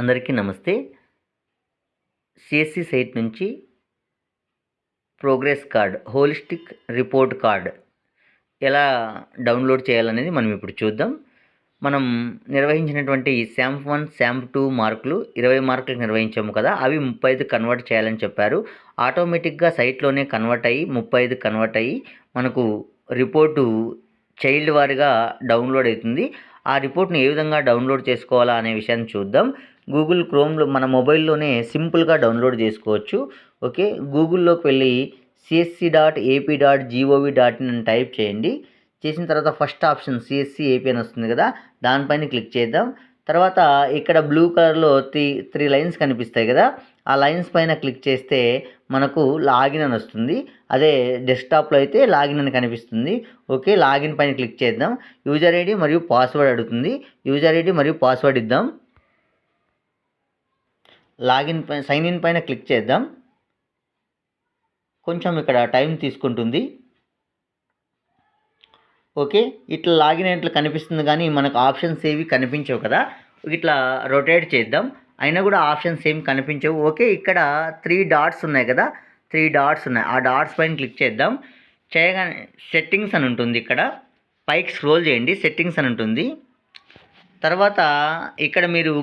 అందరికీ నమస్తే. CSC site నుంచి progress card, holistic report card ఎలా డౌన్లోడ్ చేయాలనేది మనం ఇప్పుడు చూద్దాం. మనం నిర్వహించినటువంటి శాంప్ 1, శాంప్ 2 మార్కులు 20 మార్కులకు నిర్వహించాము కదా, అవి 35 కన్వర్ట్ చేయాలని చెప్పారు. ఆటోమేటిక్గా సైట్లోనే కన్వర్ట్ అయ్యి 35 కన్వర్ట్ అయ్యి మనకు రిపోర్టు చైల్డ్ వారీగా డౌన్లోడ్ అవుతుంది. ఆ రిపోర్ట్ని ఏ విధంగా డౌన్లోడ్ చేసుకోవాలా అనే విషయాన్ని చూద్దాం. గూగుల్ క్రోమ్లో మన మొబైల్లోనే సింపుల్గా డౌన్లోడ్ చేసుకోవచ్చు. ఓకే, గూగుల్లోకి వెళ్ళి csc.ap.gov.in అని టైప్ చేయండి. చేసిన తర్వాత ఫస్ట్ ఆప్షన్ సిఎస్సి ఏపీ అని వస్తుంది కదా, దానిపైన క్లిక్ చేద్దాం. తర్వాత ఇక్కడ బ్లూ కలర్లో త్రీ లైన్స్ కనిపిస్తాయి కదా, ఆ లైన్స్ పైన క్లిక్ చేస్తే మనకు లాగిన్ అని వస్తుంది. అదే డెస్క్టాప్లో అయితే లాగిన్ అని కనిపిస్తుంది. ఓకే, లాగిన్ పైన క్లిక్ చేద్దాం. యూజర్ ఐడి మరియు పాస్వర్డ్ అడుగుతుంది. యూజర్ ఐడి మరియు పాస్వర్డ్ ఇద్దాం. లాగిన్ పైన సైన్ ఇన్ పైన క్లిక్ చేద్దాం. కొంచెం ఇక్కడ టైం తీసుకుంటుంది. ఓకే, ఇట్లా లాగిన్ అయినట్లు కనిపిస్తుంది కానీ మనకు ఆప్షన్స్ ఏవి కనిపించవు కదా. ఇట్లా రొటేట్ చేద్దాం, అయినా కూడా ఆప్షన్స్ ఏమి కనిపించవు. ఓకే, ఇక్కడ 3 డాట్స్ ఉన్నాయి కదా, 3 డాట్స్ ఉన్నాయి. ఆ డాట్స్ పైన క్లిక్ చేద్దాం. చేయగానే సెట్టింగ్స్ అని ఉంటుంది. ఇక్కడ పైకి స్క్రోల్ చేయండి, సెట్టింగ్స్ అని ఉంటుంది. తర్వాత ఇక్కడ మీరు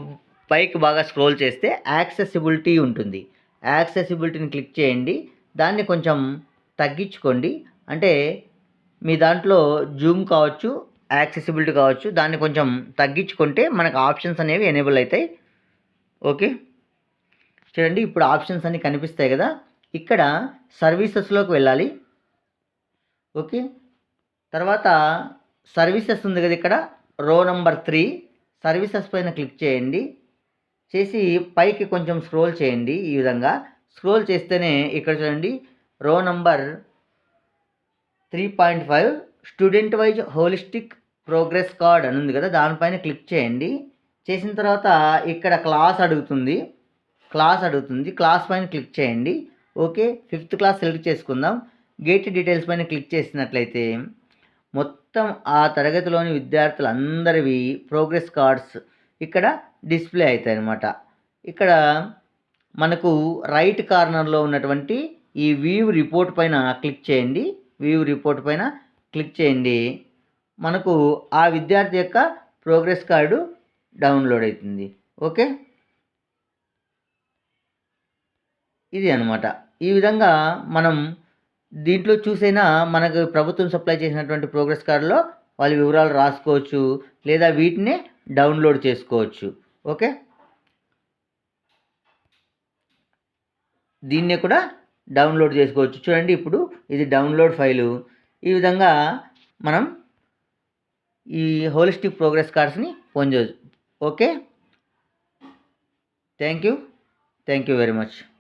పైకి బాగా స్క్రోల్ చేస్తే యాక్సెసిబిలిటీ ఉంటుంది. యాక్సెసిబిలిటీని క్లిక్ చేయండి. దాన్ని కొంచెం తగ్గించుకోండి. అంటే మీ దాంట్లో జూమ్ కావచ్చు, యాక్సెసిబిలిటీ కావచ్చు, దాన్ని కొంచెం తగ్గించుకుంటే మనకు ఆప్షన్స్ అనేవి ఎనేబుల్ అవుతాయి. ఓకే, చూడండి ఇప్పుడు ఆప్షన్స్ అన్నీ కనిపిస్తాయి కదా. ఇక్కడ సర్వీసెస్లోకి వెళ్ళాలి. ఓకే, తర్వాత సర్వీసెస్ ఉంది కదా, ఇక్కడ రో నెంబర్ 3 సర్వీసెస్ పైన క్లిక్ చేయండి. చేసి పైకి కొంచెం స్క్రోల్ చేయండి. ఈ విధంగా స్క్రోల్ చేస్తేనే ఇక్కడ చూడండి రో number 3.5 student wise holistic progress card అని ఉంది కదా, దానిపైన క్లిక్ చేయండి. చేసిన తర్వాత ఇక్కడ క్లాస్ అడుగుతుంది. క్లాస్ పైన క్లిక్ చేయండి. ఓకే, 5th క్లాస్ సెలెక్ట్ చేసుకుందాం. గేట్ డీటెయిల్స్ పైన క్లిక్ చేసినట్లయితే మొత్తం ఆ తరగతిలోని విద్యార్థులందరివి ప్రోగ్రెస్ కార్డ్స్ ఇక్కడ డిస్ప్లే అవుతాయి అన్నమాట. ఇక్కడ మనకు రైట్ కార్నర్లో ఉన్నటువంటి ఈ వ్యూ రిపోర్ట్ పైన క్లిక్ చేయండి. మనకు ఆ విద్యార్థి యొక్క ప్రోగ్రెస్ కార్డు డౌన్లోడ్ అవుతుంది. ఓకే, ఇది అన్నమాట. ఈ విధంగా మనం దీంట్లో చూసైనా మనకు ప్రభుత్వం సప్లై చేసినటువంటి ప్రోగ్రెస్ కార్డులో వాళ్ళ వివరాలు రాసుకోవచ్చు, లేదా వీటిని డౌన్లోడ్ చేసుకోవచ్చు. ఓకే, దీన్నే కూడా డౌన్లోడ్ చేసుకోవచ్చు. చూడండి ఇప్పుడు ఇది డౌన్లోడ్ ఫైలు. ఈ విధంగా మనం ఈ హోలిస్టిక్ ప్రోగ్రెస్ కార్డ్స్ని పొందవచ్చు. Okay, thank you very much.